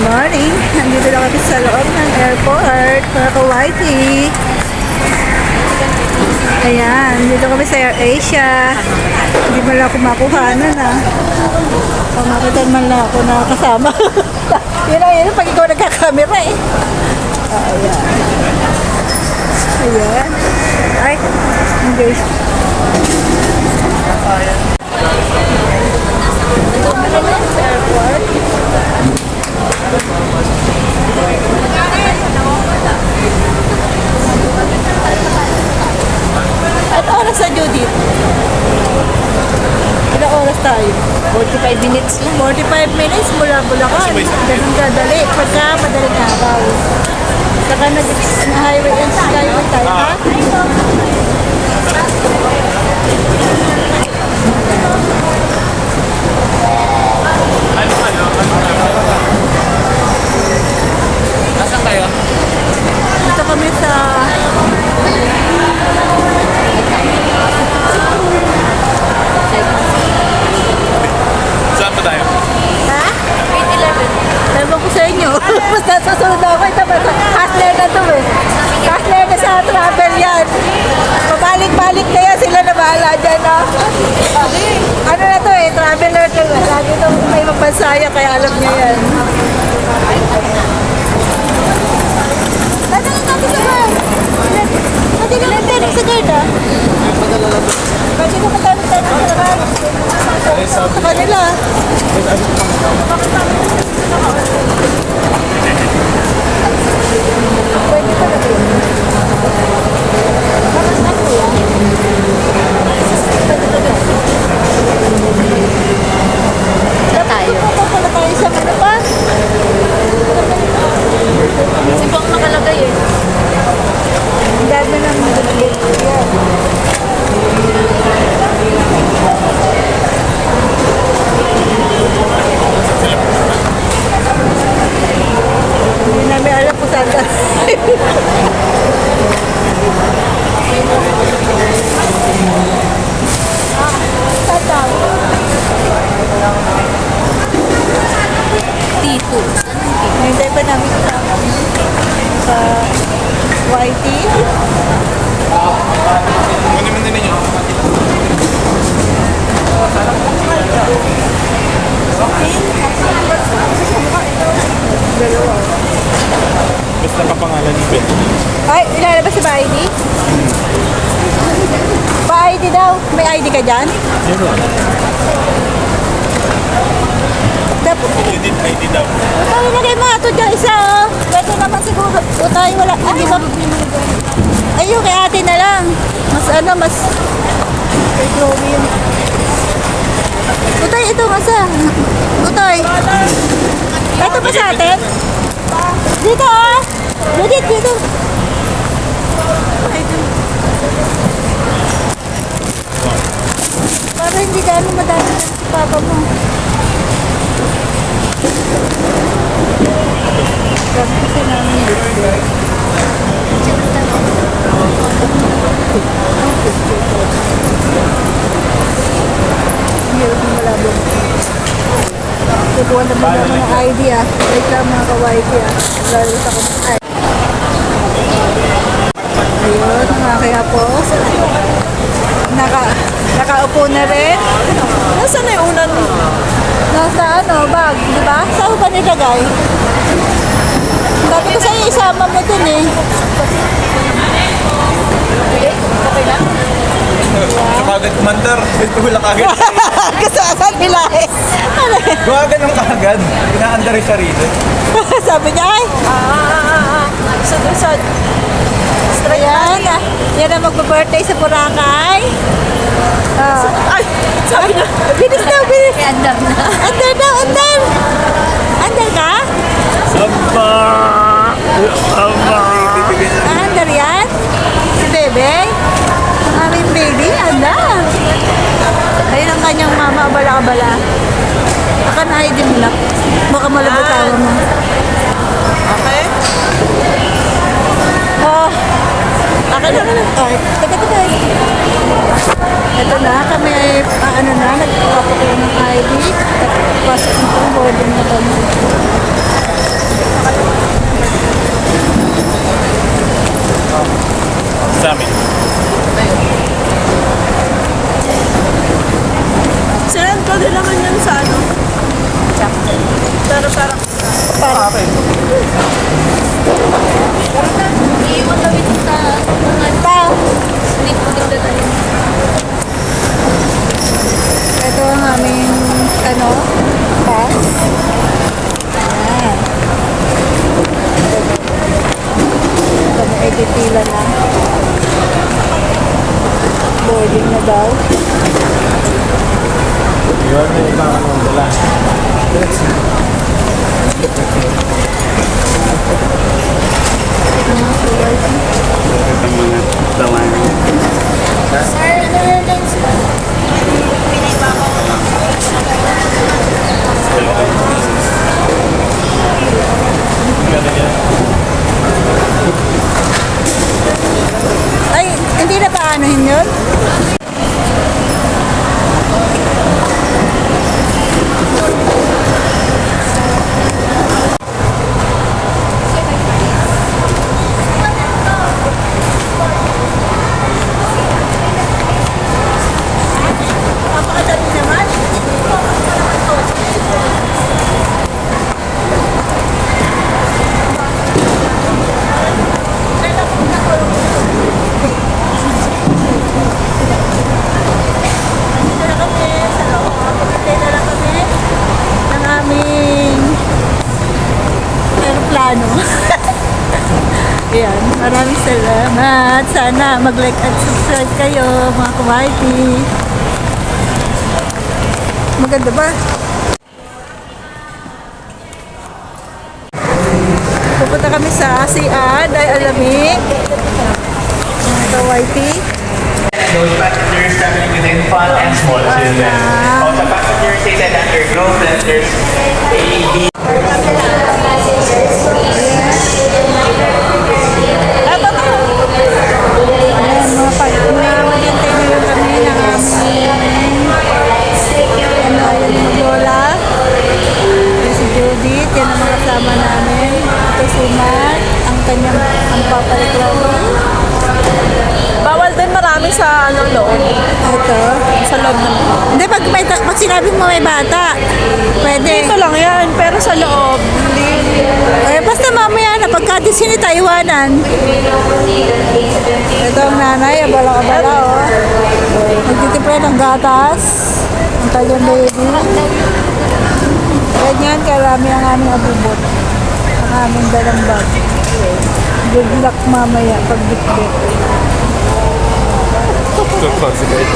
Morning! Nandito na kami sa loob ng airport, mga ka-wifey. Ayan, dito kami sa AirAsia. Hindi man lang ako makuhanan Pamakitan man lang ako na kasama. Yun pag ikaw nagkakamera eh. Ayan. Ayan. Ay, hindi. Airport. At oras na Judith? Ilang oras tayo? 45 minutes lang. 45 minutes mula Bulacan. Ganun kadali. Pagka madaling araw. Saka nag-highway and skyway tayo, ha? Nasaan kayo? Dito kami sa Saan pa tayo? ha? 8-11. Ewan ko sa inyo. Basta susunod ako. Ito ba? Hustler na to eh. Hustler na sa travel yan. Pabalik-balik kaya sila na bahala dyan, no? Ano na to eh? Traveler to. Lagi itong may mapansaya kaya alam niya yan. Ano na natin sa bar? Pwede na lang tayo sa guard, ah. Pwede na tayo sa bar. Sa kanila. Pwede pa na rin. Bakit na po yan? Tayo. Pala tayo sa ano pa? Kasi po ang nakalagay eh. Ang dami ng mga yan. Hindi namin alam kung saan tayo. Saan tayo? Tito. Hindi pa namin sa YT. Kunin mo din ninyo. Dalawa. Basta kapangalan ni Ben. Ay, ilalabas sa ba-ID? Ba-ID daw. May ID ka dyan? Yan lang. Dapat Edit ID daw. Utay, lagay mo ito dyan isa, oh. Pwede naman siguro. Utay, wala. Ah, di ba? Ayun, kay ate na lang. Mas ano, mas... Kay Chloe yun. Utay, ito, masa. Utay. Ito pa sa atin? Dito, oh. Dito, dito. Para hindi gano'ng madami na si papa mo. Sabi kasi namin dito. Hirap ng malabo. Kukuha na ba naman ng ID ah. Wait lang mga ka-YT ah. Lalo sa kapatay. Ayun, mga kaya po. Nakaupo na rin. Nasaan na yung unan mo? Nasa ano, bag, di ba? Saan ko ba nilagay? Sabi ko sa'yo, isama mo dun eh. Okay na? Kagad commander. Ito wala kagad. Kasi saan nila eh? Ano eh? Gawagan ng kagad. Pinaandar yung sarili. Sabi niya ay. Sud. Ayan. Yan ang magbe-birthday sa Boracay. Ay, sabi niya. Bilis daw, bilis. Andar na. Andar daw, andar. Andar ka? Samba! Samba! Andar yan? Si Bebe? Ang aming baby, andar. Ayun ang kanyang mama, abala-abala. Aka na ID mo lang. Baka malabatawa mo. Okay? Oh. Aka na. Ay, taga-taga. Ito na, kami ay, nagpapakuha ng ID. Pasok na po, boarding na kami. Maraming salamat. Sana mag-like at subscribe kayo, mga ka-YT. Maganda ba? Pupunta kami sa ASEAN dahil alamig. Mga ka-YT. Those passengers traveling with infant and small children. All the passengers seated under globe letters A, B. Ayan, mga pag-umayantay na lang kami ng aming yung lola. Yan si Judith, yan ang mga kasama namin. Ito si Matt, ang papaliklaro. Bawal din marami sa loob. Ito. Sa loob naman. Hindi, pag sinabi mo may bata, pwede. Dito lang yan, pero sa loob, hindi. Eh, basta mamaya na, pagka sinitaywanan. Ito ang nanay, abala-abala, oh. Nagtitimpla ng gatas. Ang kanyang baby. Ganyan, karami ang aming abubot. Ang aming dalang bag. Good luck mamaya pag bitbit. So confident.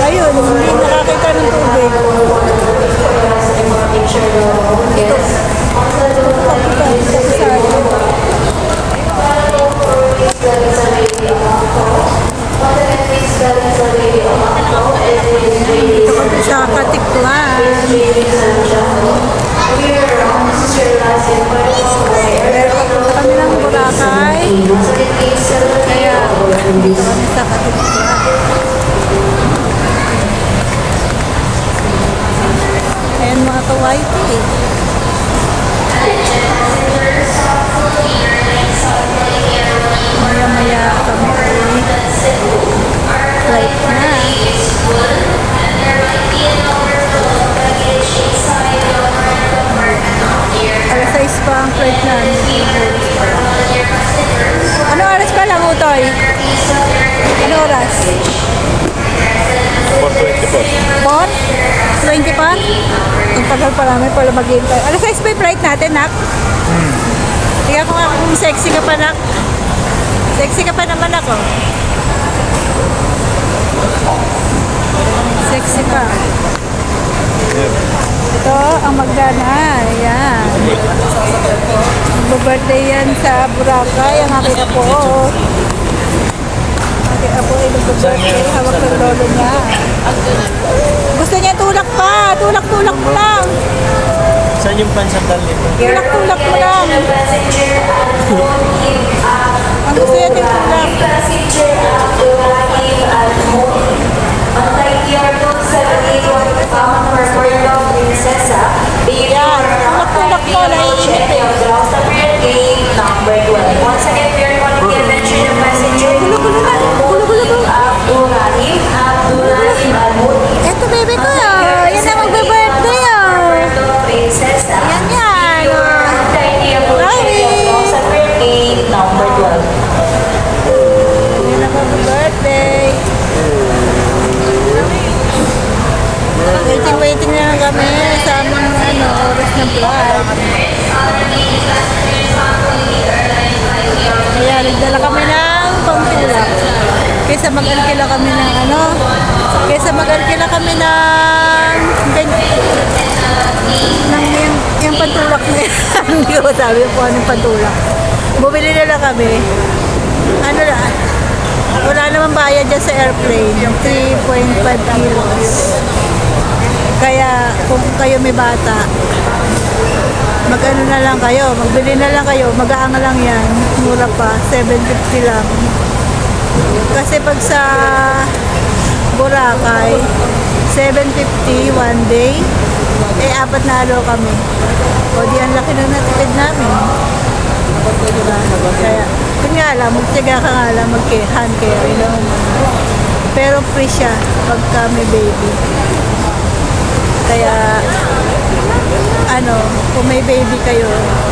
Ayun, hindi nakakita ng tubig. Dito kami sa Katiklan. Pero papunta kami ng Boracay. Kaya dito kami sa Katiklan. Ayan mga ka-YT. Maya-maya kami flight na. Alas 6 pa ang flight namin. Ano oras pa lang, Utoy? Ano oras? 4:20 pa? Ang tagal pa namin pala maghintay. Alas 6 pa yung flight natin, Nak? Tingnan ko nga kung sexy ka pa, Nak. Sexy ka pa naman ako. Sexy pa. Ito ang Magdana. Ayan. Mag-birthday yan sa Boracay. Ang aking apo. Aking apo ay mag-birthday. Hawak ng lolo niya. Gusto niya tulak pa. Tulak-tulak mo lang. Saan yung pansandal nito? Tulak-tulak mo lang. Ang gusto niya tulak. Yan. Tulak-tulak mo. Naiinit eh. Once again, we are calling the attention of passenger Abdulrahim Al-Mudi. Ito baby ko. Yan na magbe-birthday. Princess Yan yan. number 12. Yan na magbe-birthday. Waiting na lang kami sa aming oras ng flight. Kaya nagdala kami ng pangtulak. Kaysa mag-alkila kami ng yung pantulak na yan. Hindi ko sabi po anong pantulak. Bumili na lang kami. Ano lang, wala namang bayad dyan sa airplane. 3.5 kilos. Kaya kung kayo may bata, mag-ano na lang kayo, magbili na lang kayo, mag-aanga lang yan, mura pa, 750 lang. Kasi pag sa Boracay, 750 one day, eh 4 na araw kami. O di ang laki na natipid namin. Diba? Kaya, kung nga lang, magtiyaga ka nga lang, mag-hand kaya, pero free siya pagka may baby. Kaya, kung may baby kayo,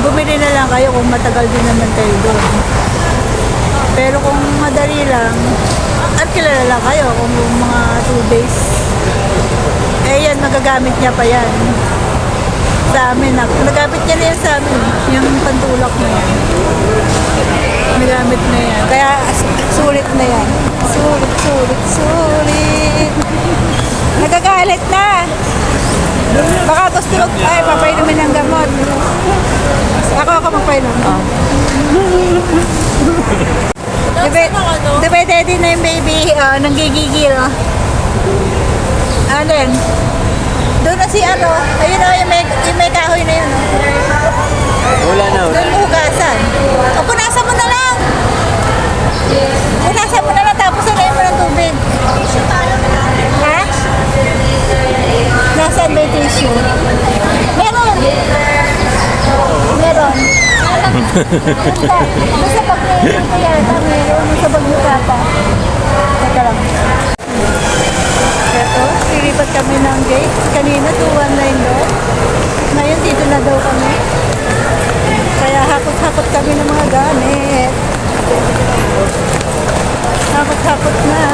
bumili na lang kayo kung matagal din naman kayo doon. Pero kung madali lang, at kilala lang kayo kung mga 2 days. Eh yan, magagamit niya pa yan. sa amin. Nagamit niya na yan sa amin. Yung pantulak na yan. Nagamit na yan. Kaya sulit na yan. Sulit, sulit, sulit. Nagagalit na. Baka gusto mo, ay, papainumin ng gamot. Ako magpainom. Diba, daddy na yung baby, nanggigigil. Alin? Doon na si ano, ayun o, yung may kahoy na yun. Wala na. Doon mo hugasan. O, punasan mo na lang. Punasan mo na lang, tapos sanayin mo ng tubig. Ha? Nasaan ba yung tissue? Meron. Meron. Nasa bag na yun. Kaya meron. Nasa bag mo papa. Teka lang. Ito, silipat kami ng gate. Kanina 219 doon. Ngayon dito na daw kami. Kaya hakot-hakot kami ng mga gamit. Hakot-hakot na.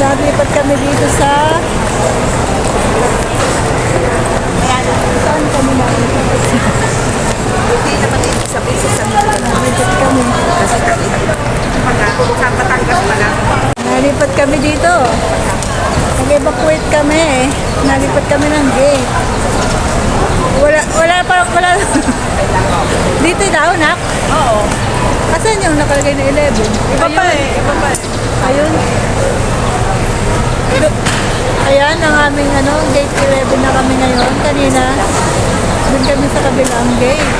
Naglipat kami dito sa... Saan kami naglipat? Hindi naman dito sa business sa Naglipat kami. Nalipat kami dito. Nag-evacuate kami. Nalipat kami ng gate. Wala. Dito daw, nak? Oo. Asan yung nakalagay na 11? Iba pa eh. Iba pa eh. Ayun. Ayan, ang aming gate 11 na kami ngayon. Kanina, doon kami sa kabilang gate.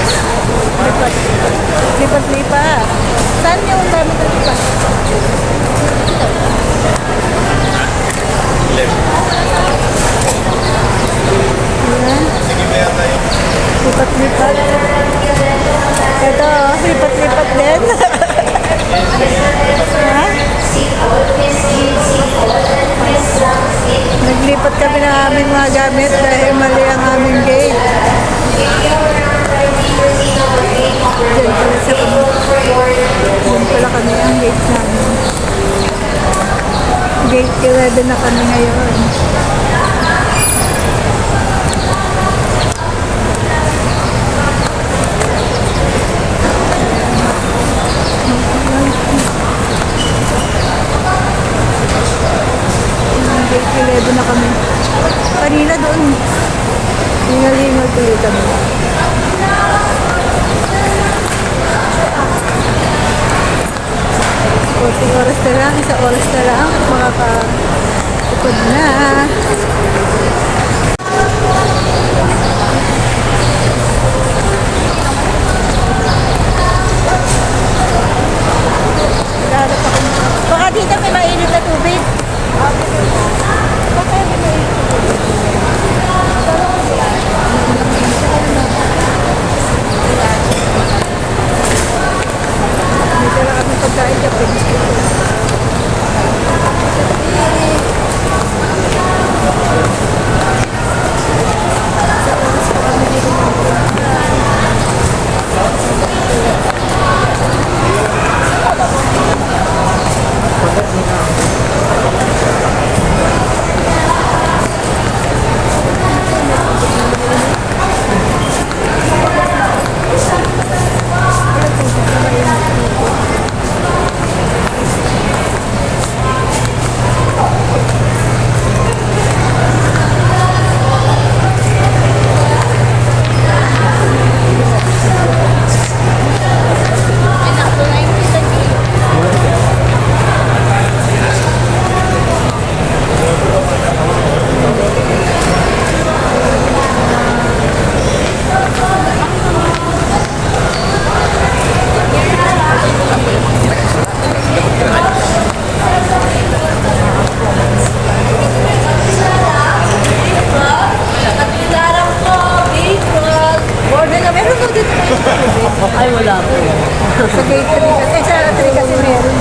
Lipat. Saan yung kami lipat? Ayan. Lipat. Ito, lipat din. Ha? Naglipat kami ng aming mga gamit dahil mali ang aming gate. Diyan pala kami ang gate namin. Gate 11 na kami ngayon. Gate 11 na kami. Kanina doon, hingal-hingal tuloy kami. Konting oras na lang, isang oras na lang, makakaupad na. Naghahanap ako. Baka dito may mainit na tubig. Baka may mainit na tubig. Dito lang kami pagkain kape. Ay, wala po. Sa gate 3 kasi, sa 3 kasi meron.